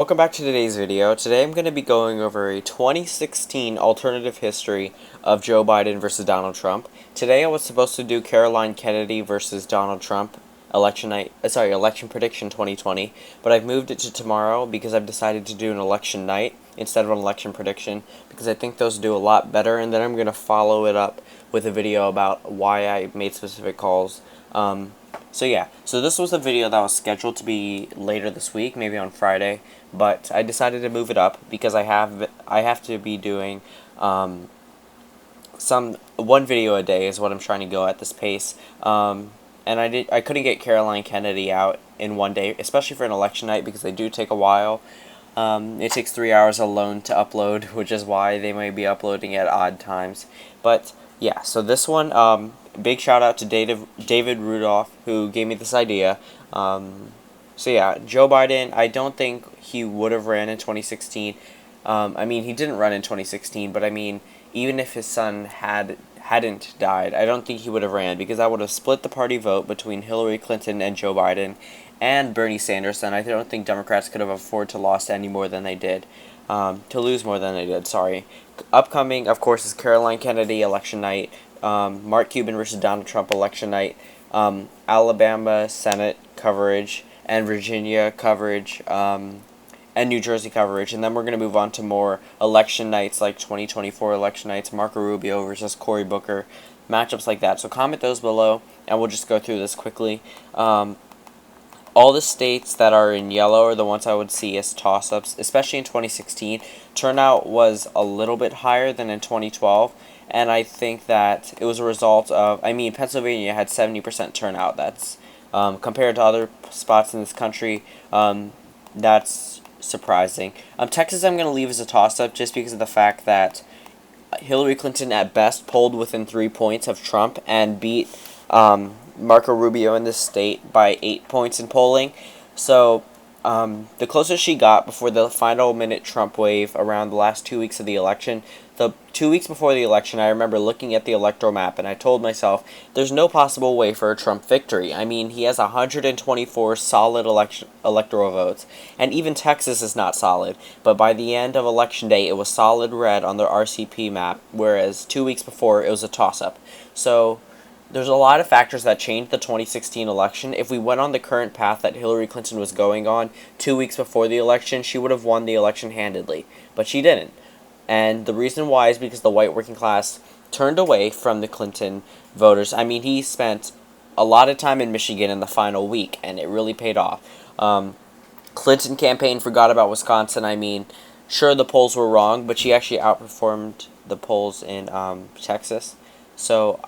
Welcome back to today's video. Today I'm going to be going over a 2016 alternative history of Joe Biden versus Donald Trump. Today I was supposed to do Caroline Kennedy versus Donald Trump election prediction 2020, but I've moved it to tomorrow because I've decided to do an election night instead of an election prediction because I think those do a lot better, and then I'm going to follow it up with a video about why I made specific calls. So this was a video that was scheduled to be later this week, maybe on Friday, but I decided to move it up because I have to be doing one video a day is what I'm trying to go at this pace. And I couldn't get Caroline Kennedy out in one day, especially for an election night because they do take a while. It takes 3 hours alone to upload, which is why they may be uploading at odd times. But yeah, so this one, big shout out to David Rudolph, who gave me this idea. So yeah, Joe Biden, I don't think he would have ran in 2016. He didn't run in 2016, but even if his son hadn't died, I don't think he would have ran because that would have split the party vote between Hillary Clinton and Joe Biden and Bernie Sanders, and I don't think Democrats could have afforded to lose more than they did. Sorry. Upcoming, of course, is Caroline Kennedy election night, Mark Cuban versus Donald Trump election night, Alabama Senate coverage, and Virginia coverage, and New Jersey coverage, and then we're going to move on to more election nights like 2024 election nights, Marco Rubio versus Cory Booker, matchups like that. So comment those below, and we'll just go through this quickly. All the states that are in yellow are the ones I would see as toss-ups, especially in 2016. Turnout was a little bit higher than in 2012, and I think that it was a result of, Pennsylvania had 70% turnout. That's, compared to other spots in this country, that's surprising. Texas I'm going to leave as a toss-up just because of the fact that Hillary Clinton at best polled within 3 points of Trump and beat Marco Rubio in this state by 8 points in polling. So the closest she got before the final minute Trump wave around the last 2 weeks of the election, the 2 weeks before the election, I remember looking at the electoral map and I told myself, there's no possible way for a Trump victory. He has 124 solid electoral votes, and even Texas is not solid. But by the end of election day, it was solid red on the RCP map, whereas 2 weeks before, it was a toss-up. So there's a lot of factors that changed the 2016 election. If we went on the current path that Hillary Clinton was going on 2 weeks before the election, she would have won the election handedly. But she didn't. And the reason why is because the white working class turned away from the Clinton voters. He spent a lot of time in Michigan in the final week, and it really paid off. Clinton campaign forgot about Wisconsin. Sure, the polls were wrong, but she actually outperformed the polls in Texas. So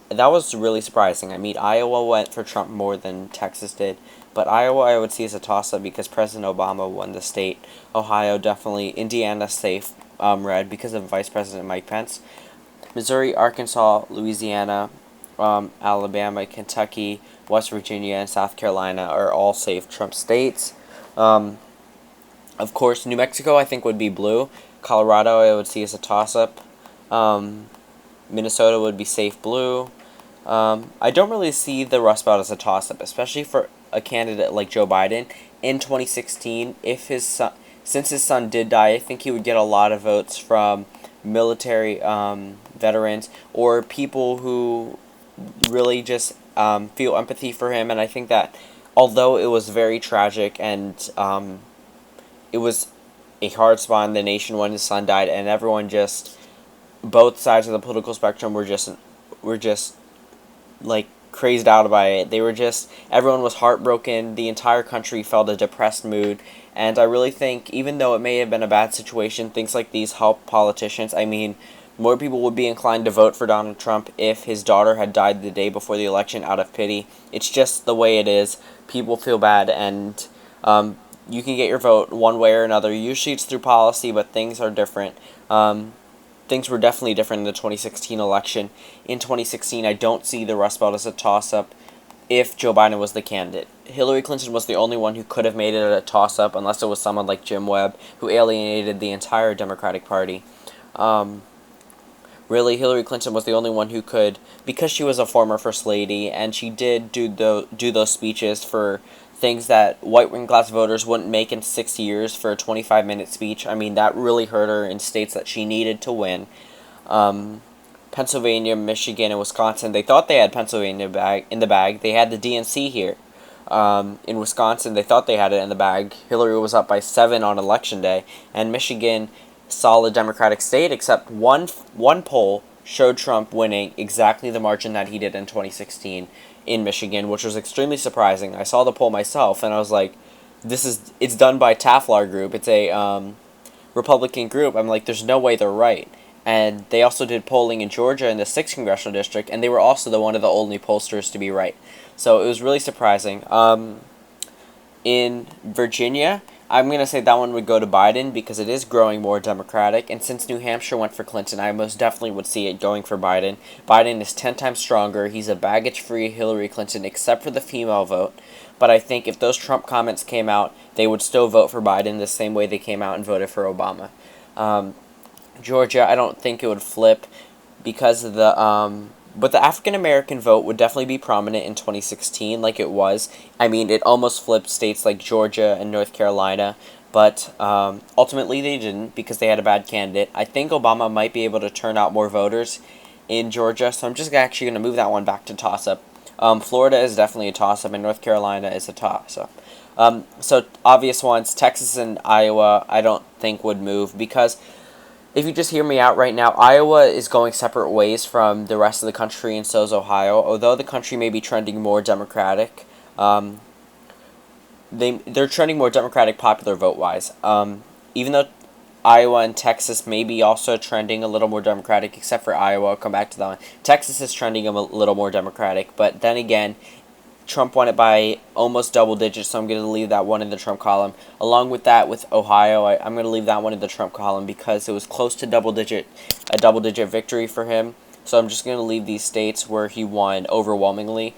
that was really surprising. Iowa went for Trump more than Texas did, but Iowa I would see as a toss-up because President Obama won the state. Ohio definitely. Indiana safe, red because of Vice President Mike Pence. Missouri, Arkansas, Louisiana, Alabama, Kentucky, West Virginia, and South Carolina are all safe Trump states. Of course, New Mexico I think would be blue. Colorado I would see as a toss-up. Minnesota would be safe blue. I don't really see the Rust Belt as a toss-up, especially for a candidate like Joe Biden in 2016. Since his son did die, I think he would get a lot of votes from military veterans or people who really just feel empathy for him. And I think that although it was very tragic and it was a hard spot in the nation when his son died, and everyone just, both sides of the political spectrum were just like crazed out by it. Everyone was heartbroken. The entire country felt a depressed mood. And I really think, even though it may have been a bad situation, things like these help politicians. More people would be inclined to vote for Donald Trump if his daughter had died the day before the election out of pity. It's just the way it is. People feel bad, and you can get your vote one way or another. Usually it's through policy, but things are different. Things were definitely different in the 2016 election. In 2016, I don't see the Rust Belt as a toss-up if Joe Biden was the candidate. Hillary Clinton was the only one who could have made it a toss-up, unless it was someone like Jim Webb, who alienated the entire Democratic Party. Really, Hillary Clinton was the only one who could, because she was a former First Lady, and she did do those speeches for things that white working class voters wouldn't make in 6 years for a 25-minute speech. I mean, that really hurt her in states that she needed to win. Um, Pennsylvania, Michigan, and Wisconsin. They thought they had Pennsylvania in the bag. They had the DNC here. In Wisconsin, they thought they had it in the bag. Hillary was up by 7 on election day, and Michigan, solid Democratic state, except one poll showed Trump winning exactly the margin that he did in 2016 in Michigan, which was extremely surprising. I saw the poll myself, and I was like, it's done by Taflar Group. It's a Republican group. I'm like, there's no way they're right. And they also did polling in Georgia in the 6th congressional district, and they were also one of the only pollsters to be right. So it was really surprising. In Virginia, I'm going to say that one would go to Biden because it is growing more Democratic. And since New Hampshire went for Clinton, I most definitely would see it going for Biden. Biden is 10 times stronger. He's a baggage-free Hillary Clinton, except for the female vote. But I think if those Trump comments came out, they would still vote for Biden the same way they came out and voted for Obama. Georgia, I don't think it would flip because of but the African American vote would definitely be prominent in 2016 like it was. I mean, it almost flipped states like Georgia and North Carolina, but ultimately they didn't because they had a bad candidate. I think Obama might be able to turn out more voters in Georgia, so I'm just actually going to move that one back to toss-up. Florida is definitely a toss-up, and North Carolina is a toss-up. So obvious ones, Texas and Iowa, I don't think would move because if you just hear me out right now, Iowa is going separate ways from the rest of the country, and so is Ohio. Although the country may be trending more Democratic, they're trending more Democratic popular vote-wise. Even though Iowa and Texas may be also trending a little more Democratic, except for Iowa. I'll come back to that one. Texas is trending a little more Democratic, but then again, Trump won it by almost double digits, so I'm going to leave that one in the Trump column. Along with that, with Ohio, I'm going to leave that one in the Trump column because it was close to a double-digit victory for him. So I'm just going to leave these states where he won overwhelmingly.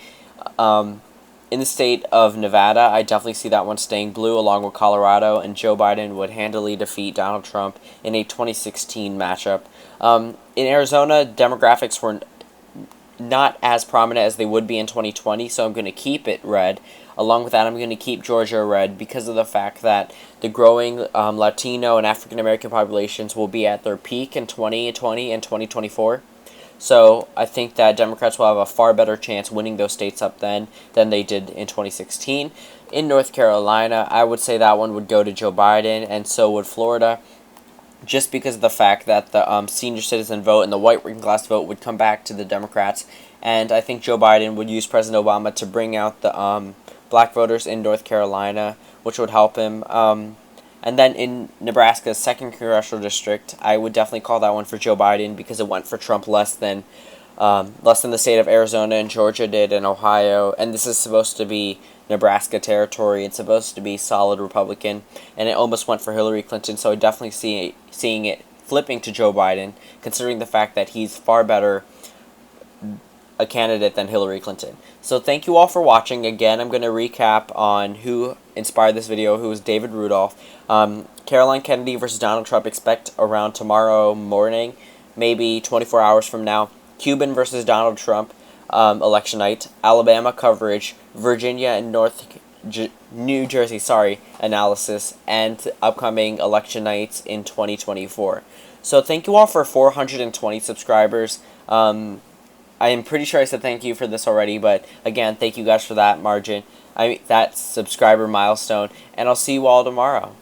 In the state of Nevada, I definitely see that one staying blue along with Colorado, and Joe Biden would handily defeat Donald Trump in a 2016 matchup. In Arizona, demographics were not as prominent as they would be in 2020, so I'm going to keep it red. Along with that, I'm going to keep Georgia red because of the fact that the growing Latino and African American populations will be at their peak in 2020 and 2024. So I think that Democrats will have a far better chance winning those states up then than they did in 2016. In North Carolina, I would say that one would go to Joe Biden, and so would Florida, just because of the fact that the senior citizen vote and the white working class vote would come back to the Democrats. And I think Joe Biden would use President Obama to bring out the black voters in North Carolina, which would help him. And then in Nebraska's 2nd congressional district, I would definitely call that one for Joe Biden because it went for Trump less than the state of Arizona and Georgia did, and Ohio. And this is supposed to be Nebraska territory. It's supposed to be solid Republican, and it almost went for Hillary Clinton. So I definitely seeing it flipping to Joe Biden, considering the fact that he's far better a candidate than Hillary Clinton. So thank you all for watching. Again, I'm going to recap on who inspired this video, who was David Rudolph. Caroline Kennedy versus Donald Trump, expect around tomorrow morning, maybe 24 hours from now. Cuban versus Donald Trump, election night. Alabama coverage. Virginia and New Jersey, analysis, and upcoming election nights in 2024. So thank you all for 420 subscribers. I am pretty sure I said thank you for this already, but again, thank you guys for that margin. That subscriber milestone, and I'll see you all tomorrow.